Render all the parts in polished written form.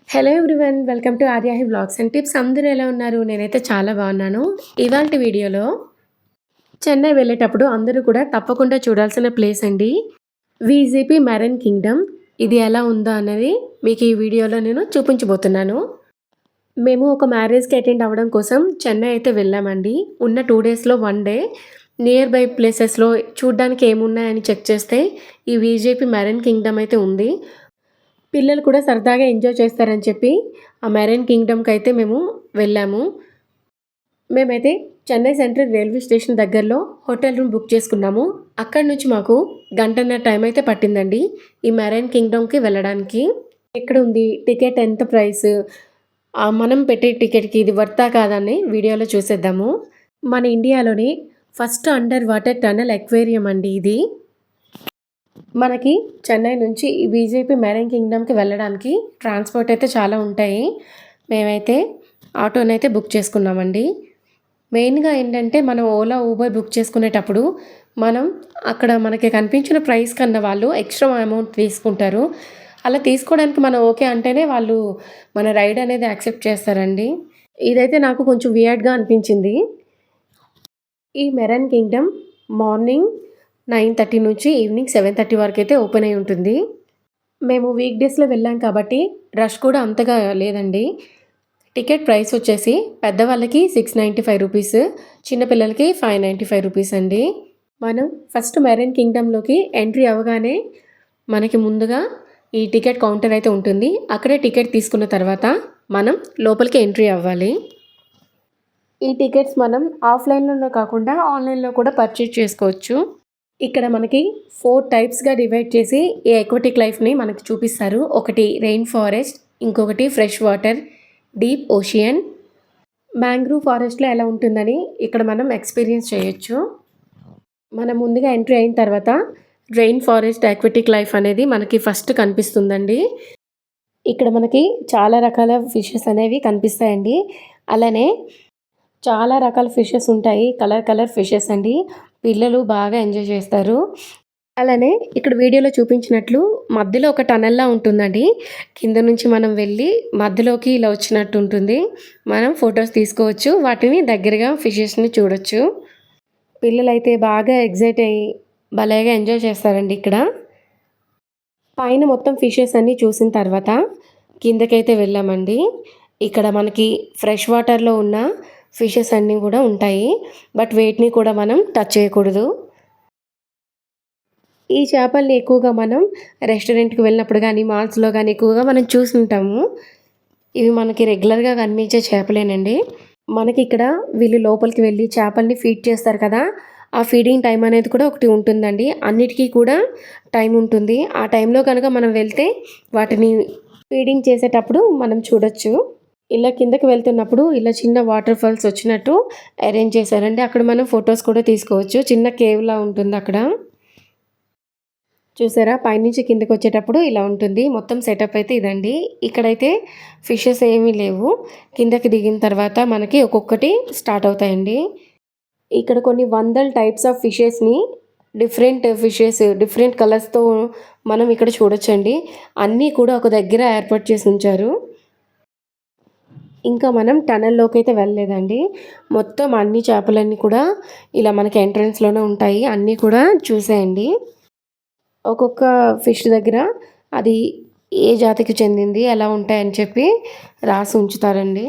Hello everyone, welcome to Aaryahi vlogs and tips. అందరూ ఎలా ఉన్నారు? నేనైతే చాలా బాగున్నాను. ఇవాల్టి వీడియోలో చెన్నై వెళ్ళేటప్పుడు అందరూ కూడా తప్పకుండా చూడాల్సిన ప్లేస్ అండి, విజిపి మెరైన్ కింగ్డమ్. ఇది ఎలా ఉందో అనేది మీకు ఈ వీడియోలో నేను చూపించబోతున్నాను. మేము ఒక మ్యారేజ్కి అటెండ్ అవ్వడం కోసం చెన్నై అయితే వెళ్ళామండి. ఉన్న 2 డేస్లో 1 డే నియర్ బై ప్లేసెస్లో చూడడానికి ఏమున్నాయని చెక్ చేస్తే ఈ విజిపి మెరైన్ కింగ్డమ్ అయితే ఉంది. పిల్లలు కూడా సరదాగా ఎంజాయ్ చేస్తారని చెప్పి ఆ మెరైన్ కింగ్డమ్కి అయితే మేము వెళ్ళాము. మేమైతే చెన్నై సెంట్రల్ రైల్వే స్టేషన్ దగ్గరలో హోటల్ రూమ్ బుక్ చేసుకున్నాము. అక్కడి నుంచి మాకు గంటన్నర టైం అయితే పట్టిందండి ఈ మెరైన్ కింగ్డమ్కి వెళ్ళడానికి. ఎక్కడ ఉంది, టికెట్ ఎంత ప్రైస్, మనం పెట్టే టికెట్కి ఇది వర్తా కాదని వీడియోలో చూసేద్దాము. మన ఇండియాలోని first under water tunnel aquarium అండి ఇది. మనకి చెన్నై నుంచి ఈ బీజేపీ మెరైన్ కింగ్డమ్కి వెళ్ళడానికి ట్రాన్స్పోర్ట్ అయితే చాలా ఉంటాయి. మేమైతే ఆటోనైతే బుక్ చేసుకున్నామండి. మెయిన్గా ఏంటంటే మనం ఓలా ఊబర్ బుక్ చేసుకునేటప్పుడు మనం అక్కడ మనకి కనిపించిన ప్రైస్ కన్నా వాళ్ళు ఎక్స్ట్రా అమౌంట్ తీసుకుంటారు. అలా తీసుకోవడానికి మనం ఓకే అంటేనే వాళ్ళు మన రైడ్ అనేది యాక్సెప్ట్ చేస్తారండి. ఇదైతే నాకు కొంచెం వియర్డ్గా అనిపించింది. ఈ మెరైన్ కింగ్డమ్ మార్నింగ్ 9:30 నుంచి ఈవినింగ్ 7:30 వరకు అయితే ఓపెన్ అయి ఉంటుంది. మేము వీక్ డేస్లో వెళ్ళాం కాబట్టి రష్ కూడా అంతగా లేదండి. టికెట్ ప్రైస్ వచ్చేసి పెద్దవాళ్ళకి 695 రూపీస్, చిన్నపిల్లలకి 595 రూపీస్ అండి. మనం ఫస్ట్ మెరైన్ కింగ్డమ్లోకి ఎంట్రీ అవ్వగానే మనకి ముందుగా ఈ టికెట్ కౌంటర్ అయితే ఉంటుంది. అక్కడే టికెట్ తీసుకున్న తర్వాత మనం లోపలికి ఎంట్రీ అవ్వాలి. ఈ టికెట్స్ మనం ఆఫ్లైన్లో కాకుండా ఆన్లైన్లో కూడా పర్చేజ్ చేసుకోవచ్చు. ఇక్కడ మనకి 4 టైప్స్గా డివైడ్ చేసి ఈ ఎక్వాటిక్ లైఫ్ని మనకి చూపిస్తారు. ఒకటి రెయిన్ ఫారెస్ట్, ఇంకొకటి fresh water, deep ocean. Mangrove ఫారెస్ట్లో ఎలా ఉంటుందని ఇక్కడ మనం ఎక్స్పీరియన్స్ చేయొచ్చు. మనం ముందుగా ఎంట్రీ అయిన తర్వాత రెయిన్ ఫారెస్ట్ ఎక్వాటిక్ లైఫ్ అనేది మనకి ఫస్ట్ కనిపిస్తుందండి. ఇక్కడ మనకి చాలా రకాల ఫిషెస్ అనేవి కనిపిస్తాయండి. అలానే చాలా రకాల ఫిషెస్ ఉంటాయి, కలర్ ఫిషెస్ అండి. పిల్లలు బాగా ఎంజాయ్ చేస్తారు. అలానే ఇక్కడ వీడియోలో చూపించినట్లు మధ్యలో ఒక టనల్లా ఉంటుందండి. కింద నుంచి మనం వెళ్ళి మధ్యలోకి ఇలా వచ్చినట్టు ఉంటుంది. మనం ఫొటోస్ తీసుకోవచ్చు, వాటిని దగ్గరగా ఫిషెస్ని చూడొచ్చు. పిల్లలు అయితే బాగా ఎగ్జైట్ అయ్యి భలేగా ఎంజాయ్ చేస్తారండి. ఇక్కడ పైన మొత్తం ఫిషెస్ అన్నీ చూసిన తర్వాత కిందకైతే వెళ్ళామండి. ఇక్కడ మనకి ఫ్రెష్ వాటర్లో ఉన్న ఫిషెస్ అన్నీ కూడా ఉంటాయి, బట్ వేటిని కూడా మనం టచ్ చేయకూడదు. ఈ చేపల్ని ఎక్కువగా మనం రెస్టారెంట్కి వెళ్ళినప్పుడు కానీ మాల్స్లో కానీ ఎక్కువగా మనం చూసుంటాము. ఇవి మనకి రెగ్యులర్గా కనిపించే చేపలేనండి. మనకి ఇక్కడ వీళ్ళు లోపలికి వెళ్ళి చేపల్ని ఫీడ్ చేస్తారు కదా, ఆ ఫీడింగ్ టైం అనేది కూడా ఒకటి ఉంటుందండి. అన్నిటికీ కూడా టైం ఉంటుంది. ఆ టైంలో కనుక మనం వెళ్తే వాటిని ఫీడింగ్ చేసేటప్పుడు మనం చూడొచ్చు. ఇలా కిందకి వెళ్తున్నప్పుడు ఇలా చిన్న వాటర్ ఫాల్స్ వచ్చినట్టు అరేంజ్ చేశారండి. అక్కడ మనం ఫొటోస్ కూడా తీసుకోవచ్చు. చిన్న కేవ్లా ఉంటుంది అక్కడ. చూసారా, పైనుంచి కిందకి వచ్చేటప్పుడు ఇలా ఉంటుంది. మొత్తం సెటప్ అయితే ఇదండి. ఇక్కడైతే ఫిషెస్ ఏమీ లేవు. కిందకి దిగిన తర్వాత మనకి ఒక్కొక్కటి స్టార్ట్ అవుతాయండి. ఇక్కడ కొన్ని వందల టైప్స్ ఆఫ్ ఫిషెస్ని, డిఫరెంట్ ఫిషెస్ డిఫరెంట్ కలర్స్తో మనం ఇక్కడ చూడొచ్చండి. అన్నీ కూడా ఒక దగ్గర ఏర్పాటు చేసి ఉంచారు. ఇంకా మనం టనల్లోకి అయితే వెళ్ళలేదండి. మొత్తం అన్ని చేపలన్నీ కూడా ఇలా మనకి ఎంట్రన్స్లోనే ఉంటాయి. అన్నీ కూడా చూసేయండి. ఒక్కొక్క ఫిష్ దగ్గర అది ఏ జాతికి చెందింది ఎలా ఉంటాయని చెప్పి రాసి ఉంచుతారండి.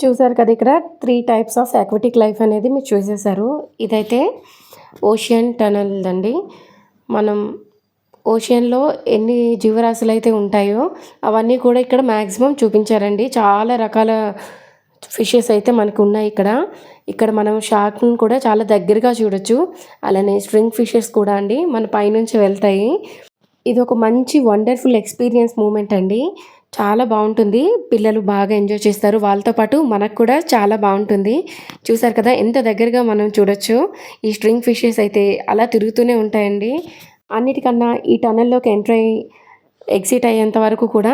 చూసారు కదా ఇక్కడ 3 టైప్స్ ఆఫ్ అక్వాటిక్ లైఫ్ అనేది మీరు చూసేశారు. ఇదైతే ఓషియన్ టనల్ అండి. మనం ఓషియన్‌లో ఎన్ని జీవరాశులైతే ఉంటాయో అవన్నీ కూడా ఇక్కడ మాక్సిమం చూపించారండి. చాలా రకాల ఫిషెస్ అయితే మనకున్నాయి ఇక్కడ. ఇక్కడ మనం షార్క్‌ని కూడా చాలా దగ్గరగా చూడొచ్చు. అలానే స్ట్రింగ్ ఫిషెస్ కూడా అండి మన పైనుంచి వెళ్తాయి. ఇది ఒక మంచి వండర్‌ఫుల్ ఎక్స్‌పీరియన్స్ మూమెంట్ అండి. చాలా బావుంటుంది. పిల్లలు బాగా ఎంజాయ్ చేస్తారు. వాళ్ళతో పాటు మనకు కూడా చాలా బావుంటుంది. చూసారు కదా ఎంత దగ్గరగా మనం చూడొచ్చు. ఈ స్ట్రింగ్ ఫిషెస్ అయితే అలా తిరుగుతూనే ఉంటాయండి. అన్నిటికన్నా ఈ టనల్‌లోకి ఎంటర్ అయ్యి, ఎగ్జిట్ అయ్యేంత వరకు కూడా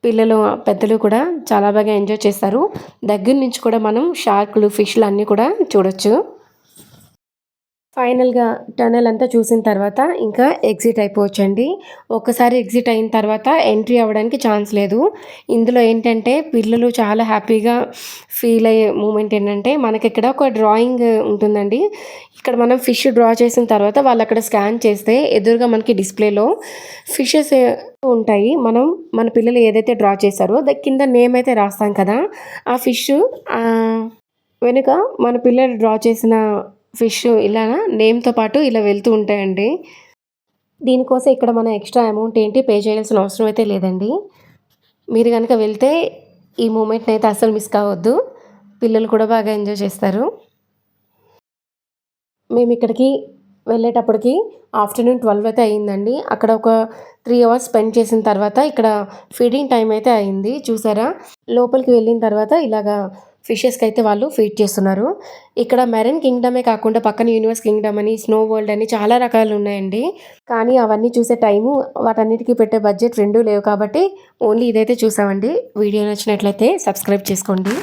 పిల్లలు, పెద్దలు కూడా చాలా బాగా ఎంజాయ్ చేస్తారు. దగ్గర నుంచి కూడా మనం షార్క్‌లు, ఫిష్‌లు అన్నీ కూడా చూడొచ్చు. ఫైనల్‌గా టనల్ అంతా చూసిన తర్వాత ఇంకా ఎగ్జిట్ అయిపోవచ్చండి. ఒక్కసారి ఎగ్జిట్ అయిన తర్వాత ఎంట్రీ అవ్వడానికి ఛాన్స్ లేదు. ఇందులో ఏంటంటే పిల్లలు చాలా హ్యాపీగా ఫీల్ అయ్యే మూమెంట్ ఏంటంటే మనకిక్కడ ఒక డ్రాయింగ్ ఉంటుందండి. ఇక్కడ మనం ఫిష్ డ్రా చేసిన తర్వాత వాళ్ళు అక్కడ స్కాన్ చేస్తే ఎదురుగా మనకి డిస్‌ప్లేలో ఫిషెస్ ఉంటాయి. మన పిల్లలు ఏదైతే డ్రా చేశారో కింద నేమ్ అయితే రాస్తాం కదా! ఆ ఫిష్ వెనుక మన పిల్లలు డ్రా చేసిన ఫిష్ ఇలా నేమ్‌తో పాటు ఇలా వెళ్తూ ఉంటాయండి. దీనికోసం ఇక్కడ మనం ఎక్స్‌ట్రా అమౌంట్ ఏంటి పే చేయాల్సిన అవసరం అయితే లేదండి. మీరు గనుక వెళ్తే ఈ మూమెంట్‌ని అయితే అస్సలు మిస్ కావద్దు. పిల్లలు కూడా బాగా ఎంజాయ్ చేస్తారు. మేము ఇక్కడికి వెళ్ళేటప్పటికి ఆఫ్టర్‌నూన్ 12 అయితే అయిందండి. అక్కడ ఒక 3 అవర్స్ స్పెండ్ చేసిన తర్వాత ఇక్కడ ఫీడింగ్ టైమ్ అయితే అయింది. చూసారా? లోపలికి వెళ్ళిన తర్వాత ఇలాగా ఫిషెస్‌కి అయితే వాళ్ళు ఫీడ్ చేస్తున్నారు. ఇక్కడ మెరైన్ కింగ్డమే కాకుండా పక్కన యూనివర్స్ కింగ్డమ్ అని, స్నో వరల్డ్ అని చాలా రకాలు ఉన్నాయండి. కానీ అవన్నీ చూసే టైము, వాటన్నిటికి పెట్టే బడ్జెట్ 2 లేవు కాబట్టి ఓన్లీ ఇదైతే చూసామండి. వీడియో నచ్చినట్లయితే సబ్స్క్రైబ్ చేసుకోండి.